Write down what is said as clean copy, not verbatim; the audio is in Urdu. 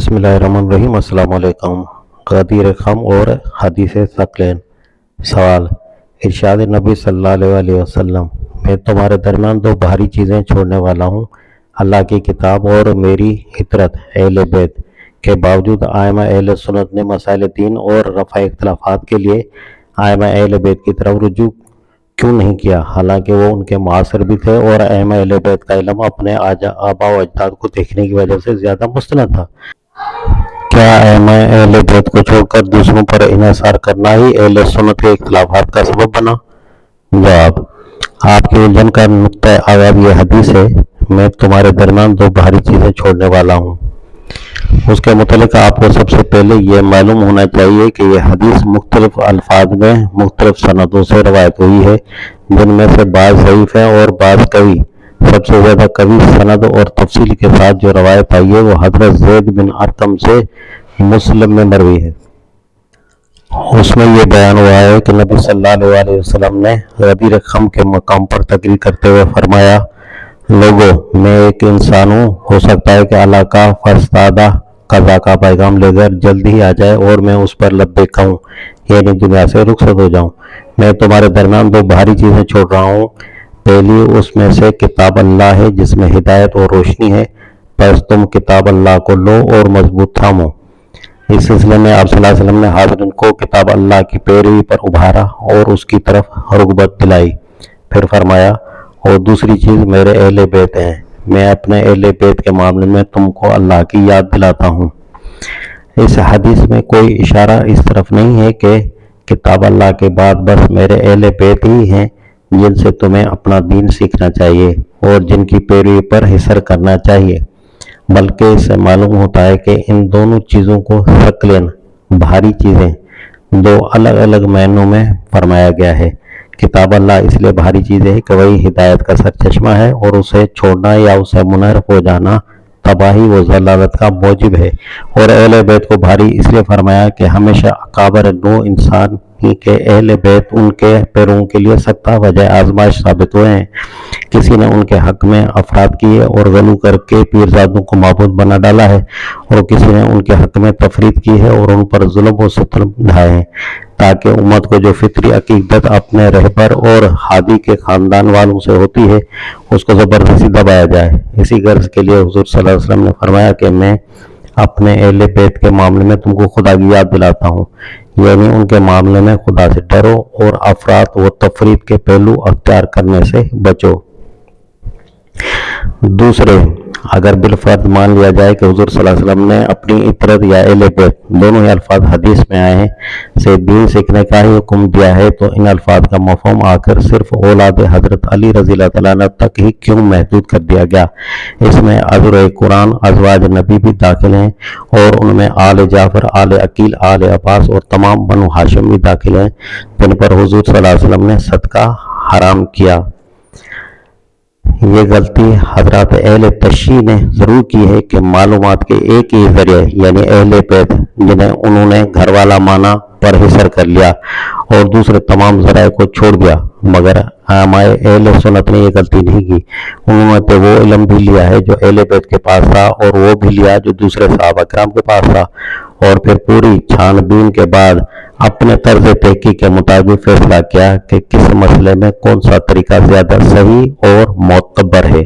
بسم اللہ الرحمن الرحیم۔ السلام علیکم۔ غدیر خم اور حدیث ثقلین۔ سوال: ارشاد نبی صلی اللہ علیہ وسلم: میں تمہارے درمیان دو بھاری چیزیں چھوڑنے والا ہوں، اللہ کی کتاب اور میری اطرت اہل بیت کے باوجود ائمہ اہل سنت نے مسائل دین اور رفع اختلافات کے لیے ائمہ اہل بیت کی طرف رجوع کیوں نہیں کیا، حالانکہ وہ ان کے معاصر بھی تھے اور ائمہ اہل بیت کا علم اپنے آباء و اجداد کو دیکھنے کی وجہ سے زیادہ مستند تھا؟ کیا ائمہ اہل بیت کو چھوڑ کر دوسروں پر انحصار کرنا ہی اہل سنت کے اختلافات کا سبب بنا؟ جواب: آپ کی الجھن کا نقطہ آغاز یہ حدیث ہے، میں تمہارے درمیان دو بھاری چیزیں چھوڑنے والا ہوں۔ اس کے متعلق آپ کو سب سے پہلے یہ معلوم ہونا چاہیے کہ یہ حدیث مختلف الفاظ میں مختلف سندوں سے روایت ہوئی ہے، جن میں سے بعض ضعیف ہیں اور بعض قوی۔ سب سے زیادہ قوی سند اور تفصیل کے ساتھ جو روایت آئی ہے وہ حضرت زید بن ارقم سے مسلم میں مروی ہے۔ اس میں یہ بیان ہوا ہے کہ نبی صلی اللہ علیہ وسلم نے غدیر خم کے مقام پر تقریر کرتے ہوئے فرمایا: لوگو، میں ایک انسان ہوں، ہو سکتا ہے کہ اللہ کا فرستادہ قضا کا پیغام لے کر جلد ہی آ جائے اور میں اس پر لبیک کہوں، یعنی دنیا سے رخصت ہو جاؤں۔ میں تمہارے درمیان دو بھاری چیزیں چھوڑ رہا ہوں، پہلی اس میں سے کتاب اللہ ہے جس میں ہدایت اور روشنی ہے، پس تم کتاب اللہ کو لو اور مضبوط تھامو۔ اس سلسلے میں آپ صلی اللہ علیہ وسلم نے حاضرین کو کتاب اللہ کی پیروی پر ابھارا اور اس کی طرف رغبت دلائی۔ پھر فرمایا: اور دوسری چیز میرے اہل بیت ہیں، میں اپنے اہل بیت کے معاملے میں تم کو اللہ کی یاد دلاتا ہوں۔ اس حدیث میں کوئی اشارہ اس طرف نہیں ہے کہ کتاب اللہ کے بعد بس میرے اہل بیت ہی ہیں جن سے تمہیں اپنا دین سیکھنا چاہیے اور جن کی پیروی پر حسر کرنا چاہیے، بلکہ اس سے معلوم ہوتا ہے کہ ان دونوں چیزوں کو ثقلین، بھاری چیزیں، دو الگ الگ معنوں میں فرمایا گیا ہے۔ کتاب اللہ اس لیے بھاری چیز ہے کہ وہی ہدایت کا سرچشمہ ہے اور اسے چھوڑنا یا اسے منحرف ہو جانا تباہی و ضلالت کا موجب ہے، اور اہل بیت کو بھاری اس لیے فرمایا کہ ہمیشہ اکابر نوع انسان ہی کے اہل بیت ان کے پیرووں کے لیے سختہ وجہ آزمائش ثابت ہوئے ہیں۔ کسی نے ان کے حق میں افراد کیے اور غلو کر کے پیرزادوں کو معبود بنا ڈالا ہے، اور کسی نے ان کے حق میں تفرید کی ہے اور ان پر ظلم و ستم ڈھائے ہیں، تاکہ امت کو جو فطری عقیدت اپنے رہبر اور ہادی کے خاندان والوں سے ہوتی ہے اس کو زبردستی دبایا جائے۔ اسی غرض کے لیے حضور صلی اللہ علیہ وسلم نے فرمایا کہ میں اپنے اہل بیت کے معاملے میں تم کو خدا کی یاد دلاتا ہوں، یعنی ان کے معاملے میں خدا سے ڈرو اور افراط و تفرید کے پہلو اختیار کرنے سے بچو۔ دوسرے، اگر بالفرض مان لیا جائے کہ حضور صلی اللہ علیہ وسلم نے اپنی اطرت یا اہل بیت، دونوں ہی الفاظ حدیث میں آئے ہیں، سے دین سیکھنے کا ہی حکم دیا ہے، تو ان الفاظ کا مفہوم آخر صرف اولاد حضرت علی رضی اللہ تعالیٰ عنہ تک ہی کیوں محدود کر دیا گیا؟ اس میں ازرع قرآن، ازواج نبی بھی داخل ہیں، اور ان میں آل جعفر، آل عقیل، آل عباس اور تمام بنو ہاشم بھی داخل ہیں، جن پر حضور صلی اللہ علیہ وسلم نے صدقہ حرام کیا۔ یہ غلطی حضرات اہل تشیع نے ضرور کی ہے کہ معلومات کے ایک ہی ذریعے یعنی اہل بیت، جنہیں انہوں نے گھر والا مانا، پر حسر کر لیا اور دوسرے تمام ذرائع کو چھوڑ دیا، مگر ائمہ اہل سنت نے یہ غلطی نہیں کی۔ انہوں نے تو وہ علم بھی لیا ہے جو اہل بیت کے پاس تھا، اور وہ بھی لیا جو دوسرے صحابہ کرام کے پاس تھا، اور پھر پوری چھان بین کے بعد اپنے طرز تحقیق کے مطابق فیصلہ کیا کہ کس مسئلے میں کون سا طریقہ زیادہ صحیح اور معتبر ہے۔